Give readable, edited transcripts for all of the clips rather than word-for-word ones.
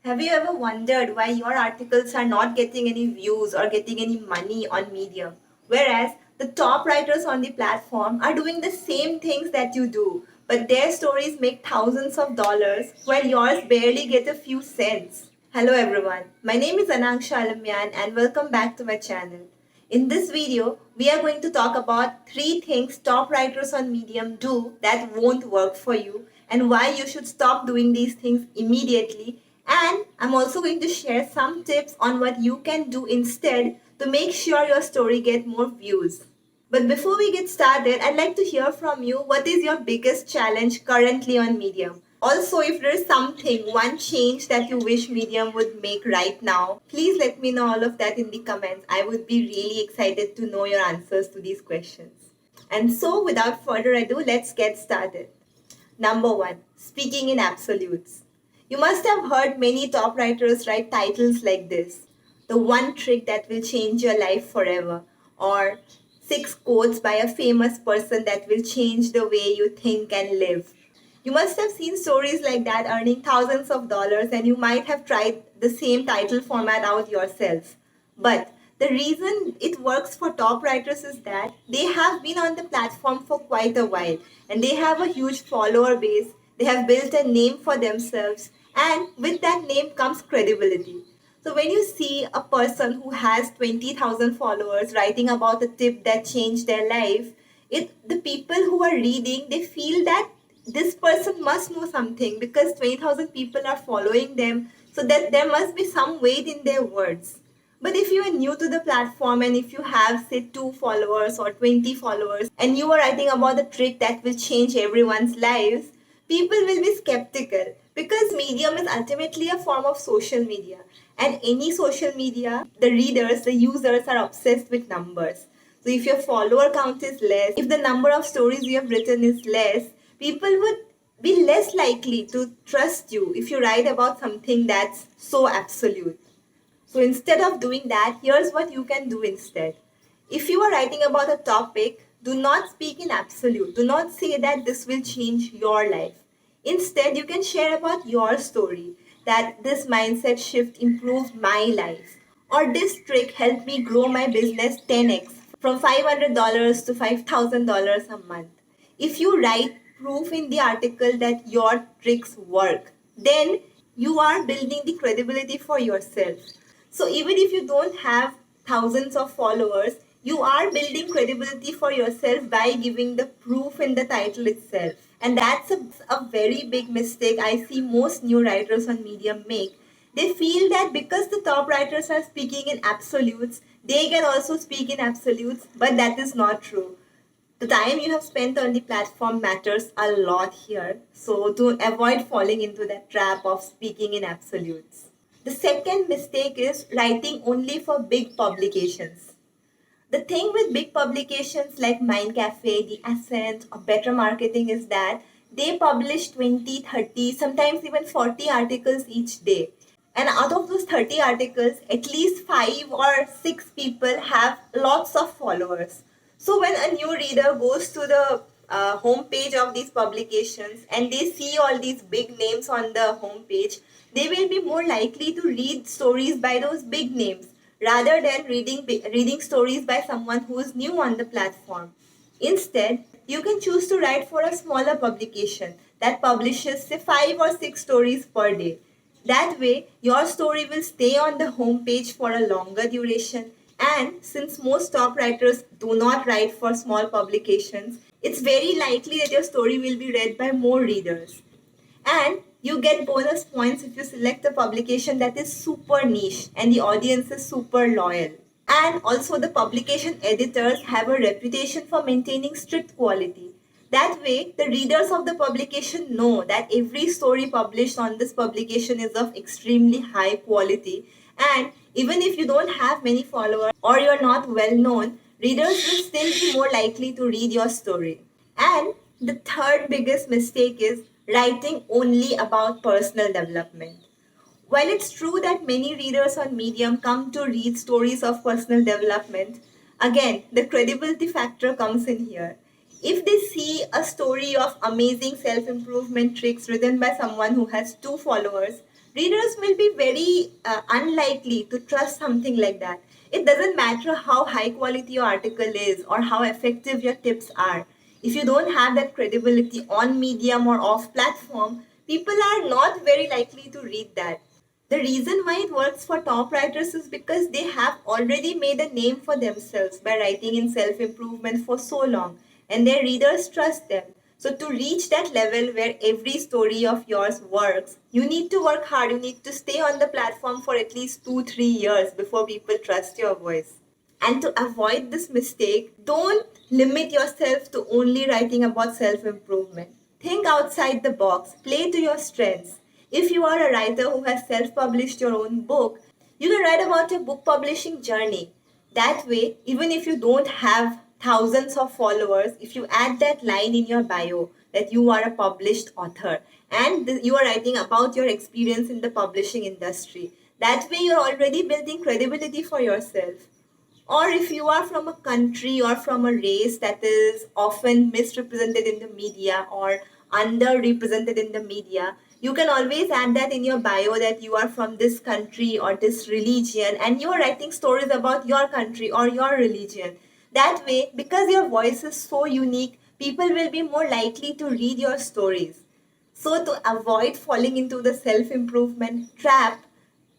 Have you ever wondered why your articles are not getting any views or getting any money on Medium, whereas the top writers on the platform are doing the same things that you do, but their stories make thousands of dollars while yours barely get a few cents? Hello everyone, my name is Anangsha Alammyan and welcome back to my channel. In this video, we are going to talk about 3 things top writers on Medium do that won't work for you and why you should stop doing these things immediately. And I'm also going to share some tips on what you can do instead to make sure your story get more views. But before we get started, I'd like to hear from you what is your biggest challenge currently on Medium? Also, if there is something, one change that you wish Medium would make right now, please let me know all of that in the comments. I would be really excited to know your answers to these questions. And so, without further ado, let's get started. Number 1, speaking in absolutes. You must have heard many top writers write titles like this: The One Trick That Will Change Your Life Forever, or 6 Quotes by a Famous Person That Will Change the Way You Think and Live. You must have seen stories like that earning thousands of dollars, and you might have tried the same title format out yourself. But the reason it works for top writers is that they have been on the platform for quite a while and they have a huge follower base. They have built a name for themselves, and with that name comes credibility. So when you see a person who has 20,000 followers writing about a tip that changed their life, the people who are reading, they feel that this person must know something because 20,000 people are following them, so that there must be some weight in their words. But if you are new to the platform and if you have, say, 2 followers or 20 followers and you are writing about the trick that will change everyone's lives, people will be skeptical because Medium is ultimately a form of social media. And any social media, the readers, the users are obsessed with numbers. So if your follower count is less, if the number of stories you have written is less, people would be less likely to trust you if you write about something that's so absolute. So instead of doing that, here's what you can do instead. If you are writing about a topic, do not speak in absolute. Do not say that this will change your life. Instead, you can share about your story, that this mindset shift improved my life, or this trick helped me grow my business 10x from $500 to $5,000 a month. If you write proof in the article that your tricks work, then you are building the credibility for yourself. So even if you don't have thousands of followers, you are building credibility for yourself by giving the proof in the title itself. And that's a very big mistake I see most new writers on Medium make. They feel that because the top writers are speaking in absolutes, they can also speak in absolutes, but that is not true. The time you have spent on the platform matters a lot here. So to avoid falling into that trap of speaking in absolutes. The second mistake is writing only for big publications. The thing with big publications like Mind Cafe, the Ascent, or Better Marketing is that they publish 20, 30, sometimes even 40 articles each day. And out of those 30 articles, at least 5 or 6 people have lots of followers. So when a new reader goes to the homepage of these publications and they see all these big names on the homepage, they will be more likely to read stories by those big names rather than reading stories by someone who is new on the platform. Instead, you can choose to write for a smaller publication that publishes, say, 5 or 6 stories per day. That way, your story will stay on the homepage for a longer duration. And since most top writers do not write for small publications, it's very likely that your story will be read by more readers. And you get bonus points if you select a publication that is super niche and the audience is super loyal. And also, the publication editors have a reputation for maintaining strict quality. That way, the readers of the publication know that every story published on this publication is of extremely high quality. And even if you don't have many followers or you're not well known, readers will still be more likely to read your story. And the third biggest mistake is writing only about personal development. While it's true that many readers on Medium come to read stories of personal development, again, the credibility factor comes in here. If they see a story of amazing self improvement tricks written by someone who has 2 followers, readers will be very unlikely to trust something like that. It doesn't matter how high quality your article is or how effective your tips are. If you don't have that credibility on Medium or off platform, people are not very likely to read that. The reason why it works for top writers is because they have already made a name for themselves by writing in self improvement for so long, and their readers trust them. So, to reach that level where every story of yours works, you need to work hard. You need to stay on the platform for at least 2 3 years before people trust your voice. And to avoid this mistake, don't limit yourself to only writing about self improvement. Think outside the box, play to your strengths. If you are a writer who has self published your own book, you can write about your book publishing journey. That way, even if you don't have thousands of followers, if you add that line in your bio that you are a published author and you are writing about your experience in the publishing industry, that way you're already building credibility for yourself. Or if you are from a country or from a race that is often misrepresented in the media or underrepresented in the media, you can always add that in your bio that you are from this country or this religion and you are writing stories about your country or your religion. That way, because your voice is so unique, people will be more likely to read your stories. So, to avoid falling into the self improvement trap,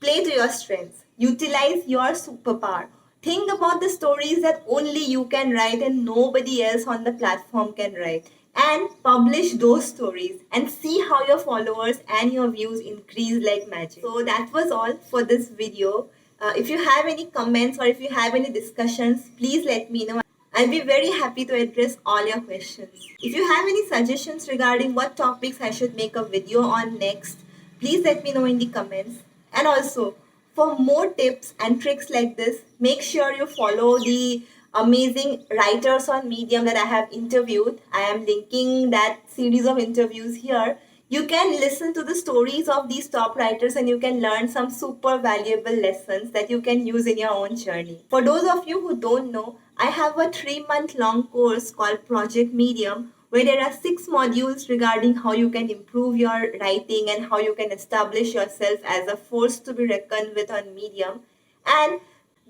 play to your strengths. Utilize your superpower. Think about the stories that only you can write and nobody else on the platform can write. And publish those stories and see how your followers and your views increase like magic. So that was all for this video. If you have any comments or if you have any discussions, please let me know. I'll be very happy to address all your questions. If you have any suggestions regarding what topics I should make a video on next, please let me know in the comments. And also, for more tips and tricks like this, make sure you follow the amazing writers on Medium that I have interviewed. I am linking that series of interviews here. You can listen to the stories of these top writers and you can learn some super valuable lessons that you can use in your own journey. For those of you who don't know, I have a 3 month long course called Project Medium where there are 6 modules regarding how you can improve your writing and how you can establish yourself as a force to be reckoned with on Medium. And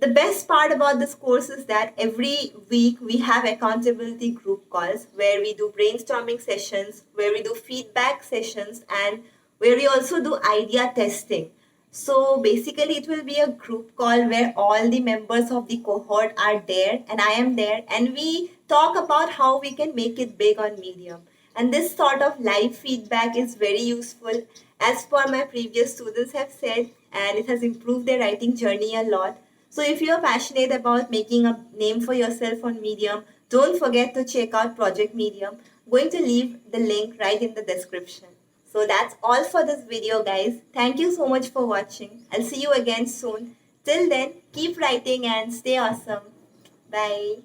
the best part about this course is that every week we have accountability group calls where we do brainstorming sessions, where we do feedback sessions, and where we also do idea testing. So basically, it will be a group call where all the members of the cohort are there and I am there, and we talk about how we can make it big on Medium. And this sort of live feedback is very useful, as per my previous students have said, and it has improved their writing journey a lot. So if you're passionate about making a name for yourself on Medium, don't forget to check out Project Medium. I'm going to leave the link right in the description. So that's all for this video, guys. Thank you so much for watching. I'll see you again soon. Till then, keep writing and stay awesome. Bye.